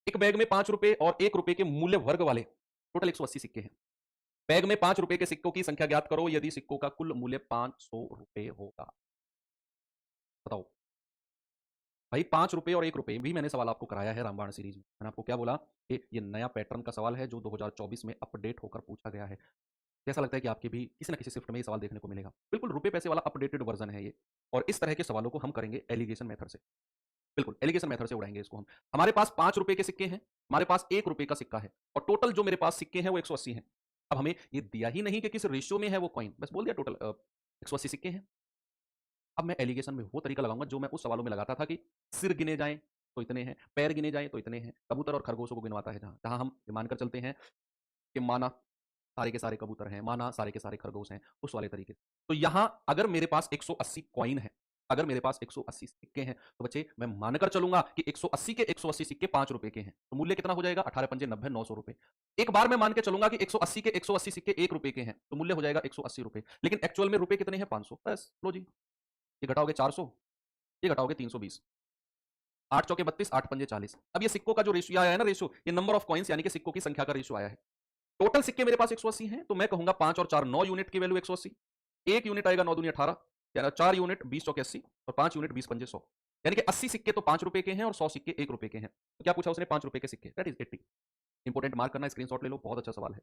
एक बैग में 5 रुपए और 1 रुपए के मूल्य वर्ग वाले टोटल 180 सिक्के हैं। बैग में 5 रुपए के सिक्कों की संख्या ज्ञात करो यदि सिक्कों का कुल मूल्य 500 रुपए होगा। बताओ भाई, 5 रुपए और 1 रुपए भी मैंने सवाल आपको कराया है रामबाण सीरीज में। मैंने आपको क्या बोला कि ये नया पैटर्न का सवाल है जो 2024 में अपडेट होकर पूछा गया है। कैसा लगता है कि आपके भी किसी ना किसी शिफ्ट में ये सवाल देखने को मिलेगा। बिल्कुल रुपए पैसे वाला अपडेटेड वर्जन है ये। और इस तरह के सवालों को हम करेंगे एलिगेशन मेथड से। बिल्कुल एलिगेशन मेथड से उड़ाएंगे इसको हम। हमारे पास 5 रुपए के सिक्के हैं, हमारे पास 1 रुपए का सिक्का है और टोटल जो मेरे पास सिक्के हैं वो 180 हैं। अब हमें ये दिया ही नहीं कि किस रेशियो में है वो कॉइन, बस बोल दिया टोटल 180 सिक्के हैं। अब मैं एलिगेशन में वो तरीका लगाऊंगा जो मैं उस सवालों में लगाता था कि सिर गिने जाएं तो इतने हैं, पैर गिने जाएं तो इतने हैं। कबूतर और खरगोशों को गिनवाता है जहां जहां हम ये मानकर चलते हैं कि माना सारे के सारे कबूतर हैं, माना सारे के सारे खरगोश हैं, उस वाले तरीके से। तो यहां अगर मेरे पास 180 कॉइन है, अगर मेरे पास 180 सिक्के हैं, तो बच्चे मैं मानकर चलूंगा कि 180 के 180 सिक्के 5 रुपए के हैं, तो मूल्य कितना हो जाएगा? 18 पंजे 90, 900 रुपए। एक बार मैं मान के चलूंगा कि 180 के 180 सिक्के 1 रुपए के हैं, तो मूल्य हो जाएगा 180 रुपए। लेकिन एक्चुअल में रुपए कितने हैं? 500। बस लो जी, ये घटाओगे 400, ये घटाओगे 320, 8 चौके 32, 8 पंजे 40। अब ये सिक्कों का जो रेशियो आया है ना, रेशियो, ये नंबर ऑफ कॉइन्स यानी कि सिक्कों की संख्या का रेशियो आया है। टोटल सिक्के मेरे पास 180 हैं, तो मैं कहूंगा 5 और 4 9 यूनिट की वैल्यू 180। एक यूनिट आएगा 9 दूनी 18, यानी 4 यूनिट 20 चौके 80 और 5 यूनिट 20 पंजे 100। यानी कि 80 सिक्के तो 5 रुपए के हैं और 100 सिक्के 1 रुपए के हैं। तो क्या पूछा उसने? 5 रुपए के सिक्के, दैट इज 80। इंपोर्टेंट मार्क करना, स्क्रीनशॉट ले लो, बहुत अच्छा सवाल है।